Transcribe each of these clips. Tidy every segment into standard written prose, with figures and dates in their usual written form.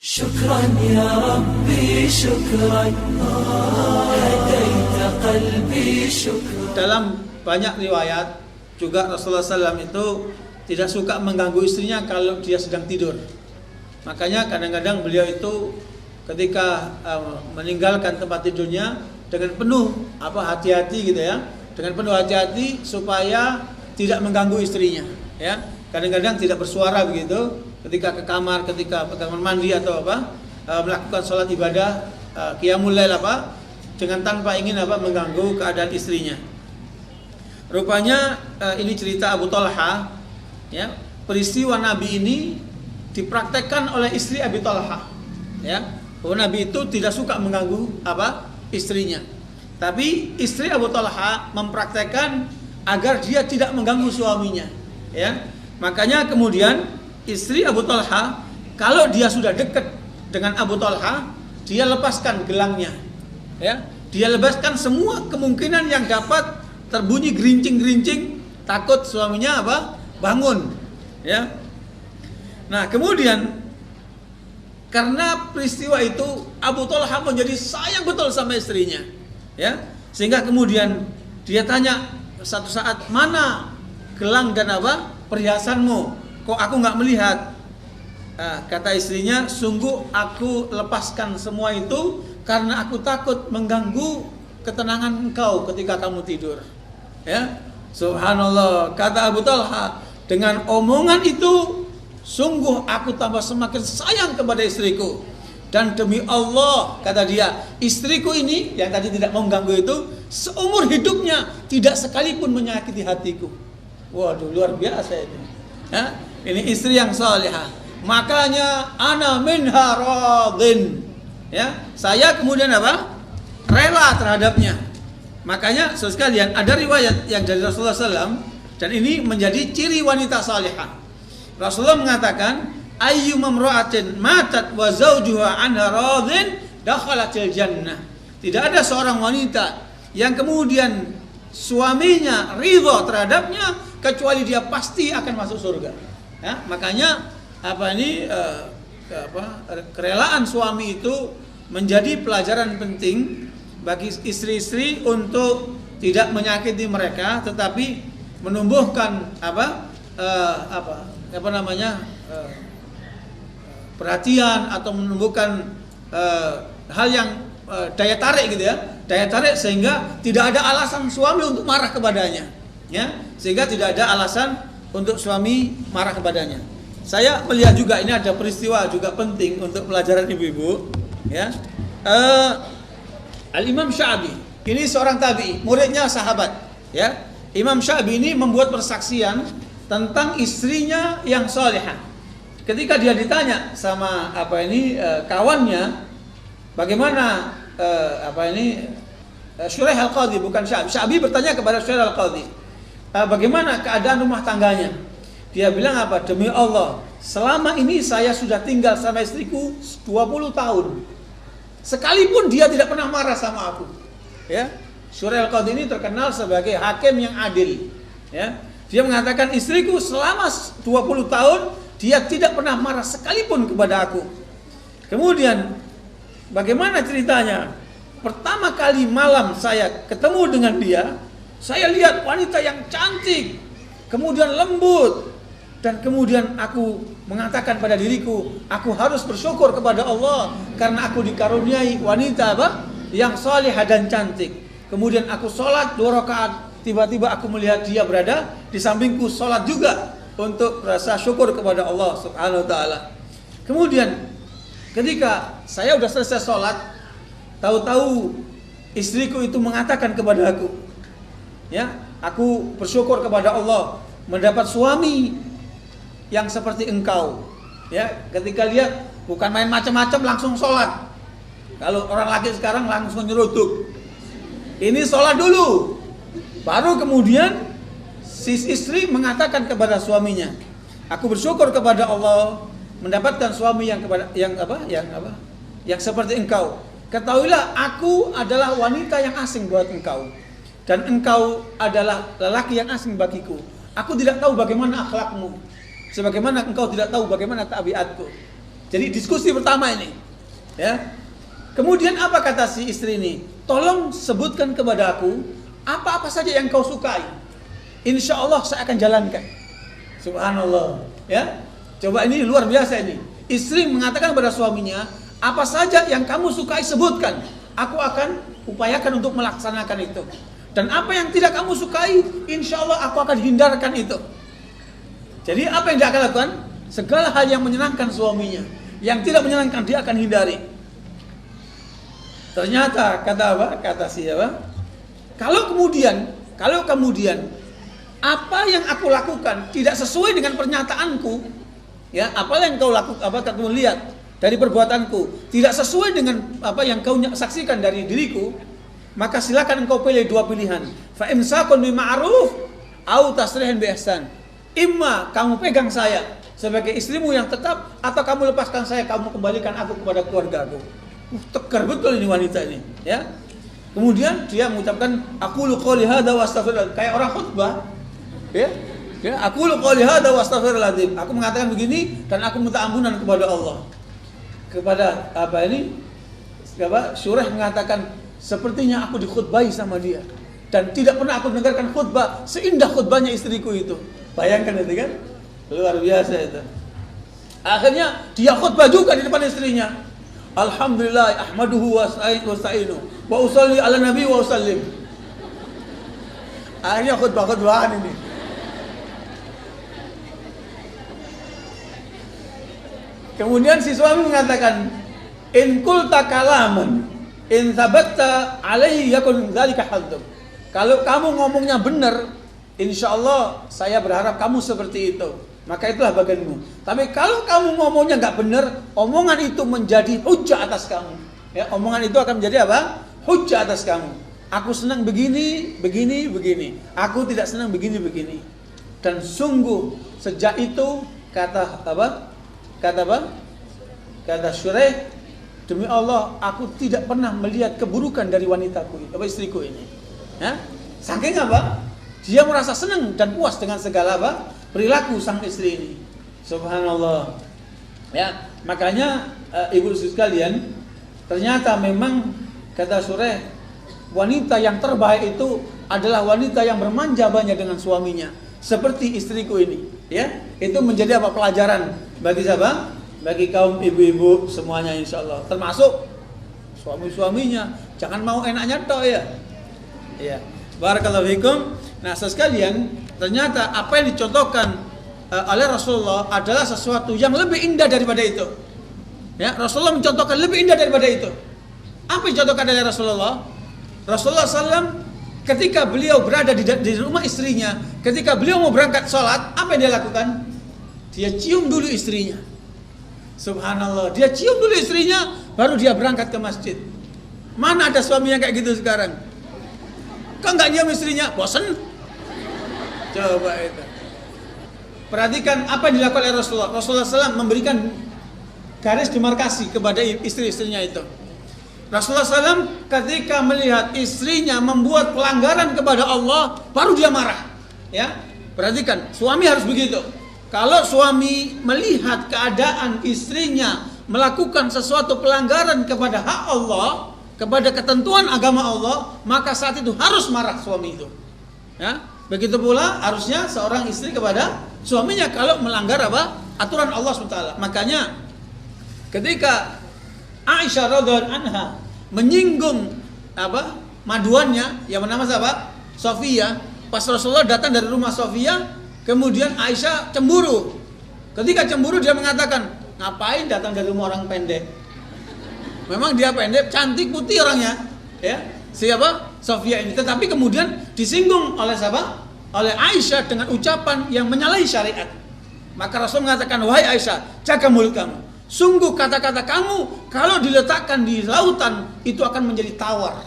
شكرا يا ربي شكرا هديت قلبي شكرا. Dalam banyak riwayat juga Rasulullah SAW itu tidak suka mengganggu istrinya kalau dia sedang tidur. Makanya kadang-kadang beliau itu ketika meninggalkan tempat tidurnya dengan penuh hati-hati gitu ya, dengan penuh hati-hati supaya tidak mengganggu istrinya. Ya, kadang-kadang tidak bersuara begitu. Ketika ke kamar mandi atau melakukan sholat ibadah qiyamul lail dengan tanpa ingin mengganggu keadaan istrinya. Rupanya ini cerita Abu Talha ya, peristiwa Nabi ini dipraktekkan oleh istri Abi Talha ya, bahwa Nabi itu tidak suka mengganggu istrinya. Tapi istri Abu Talha mempraktekkan agar dia tidak mengganggu suaminya ya. Makanya kemudian istri Abu Talha, kalau dia sudah dekat dengan Abu Talha, dia lepaskan gelangnya, ya, dia lepaskan semua kemungkinan yang dapat terbunyi gerincing-gerincing, takut suaminya bangun, ya. Nah kemudian karena peristiwa itu Abu Talha menjadi sayang betul sama istrinya, ya, sehingga kemudian dia tanya satu saat, mana gelang dan perhiasanmu? Kok aku nggak melihat? Kata istrinya, sungguh aku lepaskan semua itu karena aku takut mengganggu ketenangan engkau ketika kamu tidur. Ya, subhanallah. Kata Abu Talha, dengan omongan itu sungguh aku tambah semakin sayang kepada istriku. Dan demi Allah, kata dia, istriku ini yang tadi tidak mau mengganggu itu seumur hidupnya tidak sekalipun menyakiti hatiku. Waduh, luar biasa ini. Ya, ini istri yang salihah. Makanya ana minha radin. Ya, saya kemudian rela terhadapnya. Makanya saudara sekalian, ada riwayat yang dari Rasulullah SAW, dan ini menjadi ciri wanita salihah. Rasulullah mengatakan, ayyuma imra'atin matat wa zawjuha anha radin dakhalatil jannah. Tidak ada seorang wanita yang kemudian suaminya ridha terhadapnya kecuali dia pasti akan masuk surga. Ya, makanya kerelaan suami itu menjadi pelajaran penting bagi istri-istri untuk tidak menyakiti mereka, tetapi menumbuhkan perhatian atau menumbuhkan hal yang daya tarik gitu ya, daya tarik sehingga tidak ada alasan suami untuk marah kepadanya, ya, sehingga tidak ada alasan untuk suami marah kepadanya. Saya melihat juga ini ada peristiwa juga penting untuk pelajaran ibu-ibu, ya. Al-Imam Sya'bi, ini seorang tabi'i, muridnya sahabat, ya. Imam Sya'bi ini membuat persaksian tentang istrinya yang salihah. Ketika dia ditanya sama kawannya, bagaimana Syuraih Al-Qadhi, bukan Sya'bi. Sya'bi bertanya kepada Syuraih Al-Qadhi, bagaimana keadaan rumah tangganya? Dia bilang demi Allah, selama ini saya sudah tinggal sama istriku 20 tahun. Sekalipun dia tidak pernah marah sama aku. Ya. Syuraih Al-Qadhi ini terkenal sebagai hakim yang adil. Ya. Dia mengatakan istriku selama 20 tahun dia tidak pernah marah sekalipun kepada aku. Kemudian bagaimana ceritanya? Pertama kali malam saya ketemu dengan dia, saya lihat wanita yang cantik, kemudian lembut, dan kemudian aku mengatakan pada diriku, aku harus bersyukur kepada Allah karena aku dikaruniai wanita yang salihah dan cantik. Kemudian aku sholat 2 rakaat, tiba-tiba aku melihat dia berada di sampingku sholat juga untuk rasa syukur kepada Allah Subhanahu wa taala. Kemudian ketika saya sudah selesai sholat, tahu-tahu istriku itu mengatakan kepada aku, ya, aku bersyukur kepada Allah mendapat suami yang seperti engkau. Ya, ketika lihat bukan main macam-macam langsung sholat. Kalau orang laki sekarang langsung nyeruduk. Ini sholat dulu, baru kemudian si istri mengatakan kepada suaminya, aku bersyukur kepada Allah mendapatkan suami yang seperti engkau. Ketahuilah aku adalah wanita yang asing buat engkau, dan engkau adalah lelaki yang asing bagiku. Aku tidak tahu bagaimana akhlakmu, sebagaimana engkau tidak tahu bagaimana tabiatku. Jadi diskusi pertama ini. Ya. Kemudian apa kata si istri ini? Tolong sebutkan kepada aku apa-apa saja yang kau sukai. Insya Allah saya akan jalankan. Subhanallah. Ya. Coba ini luar biasa ini. Istri mengatakan kepada suaminya, apa saja yang kamu sukai sebutkan. Aku akan upayakan untuk melaksanakan itu. Dan apa yang tidak kamu sukai, insya Allah aku akan hindarkan itu. Jadi apa yang dia akan lakukan? Segala hal yang menyenangkan suaminya, yang tidak menyenangkan dia akan hindari. Ternyata kata apa? Kata siapa? Kalau kemudian apa yang aku lakukan tidak sesuai dengan pernyataanku, ya, apa yang kau lakukan, apa kamu lihat dari perbuatanku tidak sesuai dengan apa yang kau saksikan dari diriku, maka silakan engkau pilih dua pilihan. Fa imsakun bima'ruf au tasrihan bi ihsan. Imma kamu pegang saya sebagai istrimu yang tetap, atau kamu lepaskan saya, kamu kembalikan aku kepada keluargaku. Tegar betul ini wanita ini, ya. Kemudian dia mengucapkan aqulu qouli hadza wa astaghfirullah, kayak orang khutbah, ya. Ya, aqulu qouli hadza wa astaghfirullah. Aku mengatakan begini dan aku minta ampunan kepada Allah. Kepada apa ini? Syurah mengatakan, sepertinya aku dikhutbahi sama dia dan tidak pernah aku mendengarkan khutbah seindah khutbahnya istriku itu. Bayangkan itu kan? Luar biasa itu. Akhirnya dia khutbah juga di depan istrinya. Alhamdulillah ahmaduhu wa sa'inu wa usalli ala nabi wa usallim. Akhirnya khutbah-khutbahan ini. Kemudian si suami mengatakan, in qulta kalaman in thabatta alaihi yakun dzalika hadduk. Kalau kamu ngomongnya benar, insyaallah saya berharap kamu seperti itu. Maka itulah bagianmu. Tapi kalau kamu ngomongnya nggak benar, omongan itu menjadi hujah atas kamu. Ya, omongan itu akan menjadi apa? Hujah atas kamu. Aku senang begini, begini, begini. Aku tidak senang begini, begini. Dan sungguh sejak itu kata apa? Kata Syuraih, demi Allah, aku tidak pernah melihat keburukan dari wanitaku, apa istriku ini. Ya? Saking apa? Dia merasa senang dan puas dengan segala apa? Perilaku sang istri ini. Subhanallah. Ya, makanya ibu sekalian, ternyata memang kata Syuraih, wanita yang terbaik itu adalah wanita yang bermanja banyak dengan suaminya, seperti istriku ini. Ya, itu menjadi apa? Pelajaran bagi siapa? Bagi kaum ibu-ibu semuanya insyaallah, termasuk suami-suaminya. Jangan mau enaknya toh ya. Ya. Barakallahu fikum. Nah, sekalian, ternyata apa yang dicontohkan oleh Rasulullah adalah sesuatu yang lebih indah daripada itu. Ya, Rasulullah mencontohkan lebih indah daripada itu. Apa yang dicontohkan oleh Rasulullah? Rasulullah SAW ketika beliau berada di rumah istrinya, ketika beliau mau berangkat sholat, apa yang dia lakukan? Dia cium dulu istrinya. Subhanallah, dia cium dulu istrinya, baru dia berangkat ke masjid. Mana ada suami yang kayak gitu sekarang? Kok nggak nyium istrinya? Bosen? Coba itu. Perhatikan apa yang dilakukan oleh Rasulullah. Rasulullah SAW memberikan garis demarkasi kepada istri-istrinya itu. Rasulullah SAW ketika melihat istrinya membuat pelanggaran kepada Allah, baru dia marah. Ya, perhatikan, suami harus begitu. Kalau suami melihat keadaan istrinya melakukan sesuatu pelanggaran kepada hak Allah, kepada ketentuan agama Allah, maka saat itu harus marah suami itu. Ya, begitu pula harusnya seorang istri kepada suaminya kalau melanggar apa? Aturan Allah SWT. Makanya ketika Aisyah radhiyallahu anha menyinggung apa? Maduannya yang bernama siapa? Sofia. Pas Rasulullah datang dari rumah Sofia, kemudian Aisyah cemburu. Ketika cemburu dia mengatakan, ngapain datang dari rumah orang pendek? Memang dia pendek, cantik, putih orangnya, ya. Siapa? Sofia ini. Tetapi kemudian disinggung oleh siapa? Oleh Aisyah dengan ucapan yang menyalahi syariat. Maka Rasul mengatakan, wahai Aisyah, jaga mulut kamu. Sungguh kata-kata kamu kalau diletakkan di lautan itu akan menjadi tawar.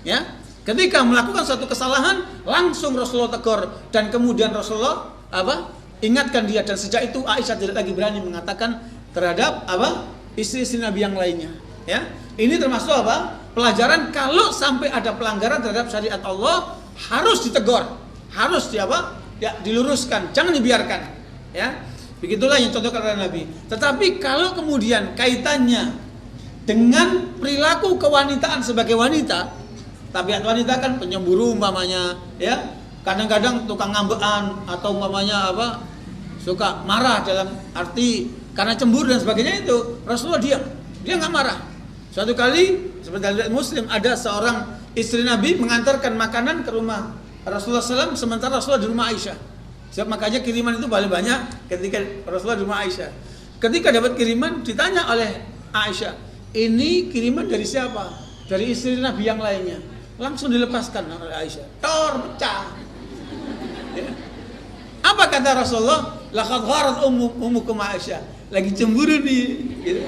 Ya, ketika melakukan suatu kesalahan langsung Rasulullah tegur dan kemudian Rasulullah apa? Ingatkan dia, dan sejak itu Aisyah tidak lagi berani mengatakan terhadap apa? Istri-istri Nabi yang lainnya. Ya, ini termasuk apa? Pelajaran kalau sampai ada pelanggaran terhadap syariat Allah harus ditegur, harus Ya, diluruskan, jangan dibiarkan. Ya. Begitulah yang contohkan oleh Nabi. Tetapi kalau kemudian kaitannya dengan perilaku kewanitaan sebagai wanita, tabiat wanita kan penyemburu umpamanya, ya. Kadang-kadang tukang ngambekan atau umpamanya apa? Suka marah dalam arti karena cemburu dan sebagainya itu. Rasulullah diam. Dia enggak marah. Suatu kali seperti hadits Muslim, ada seorang istri Nabi mengantarkan makanan ke rumah Rasulullah SAW sementara Rasulullah di rumah Aisyah. Sebab makanya kiriman itu paling banyak ketika Rasulullah di rumah Aisyah. Ketika dapat kiriman ditanya oleh Aisyah, ini kiriman dari siapa? Dari istri Nabi yang lainnya. Langsung dilepaskan oleh Aisyah. Tor pecah. Ya. Apa kata Rasulullah? Laqad gharat ummukum Aisyah. Lagi cemburu nih. Gitu.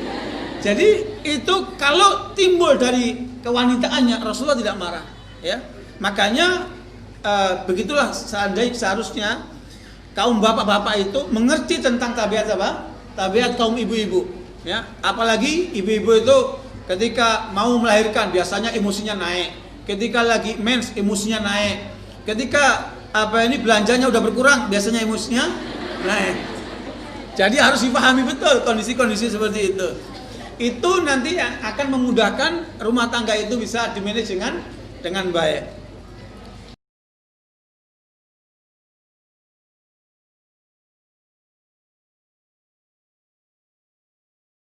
Jadi itu kalau timbul dari kewanitaannya Rasulullah tidak marah. Ya. Makanya begitulah seharusnya kaum bapak-bapak itu mengerti tentang tabiat apa? Tabiat kaum ibu-ibu. Ya. Apalagi ibu-ibu itu ketika mau melahirkan biasanya emosinya naik. Ketika lagi mens emosinya naik. Ketika belanjanya udah berkurang biasanya emosinya naik. Jadi harus dipahami betul kondisi-kondisi seperti itu. Itu nanti akan memudahkan rumah tangga itu bisa dimanage dengan baik.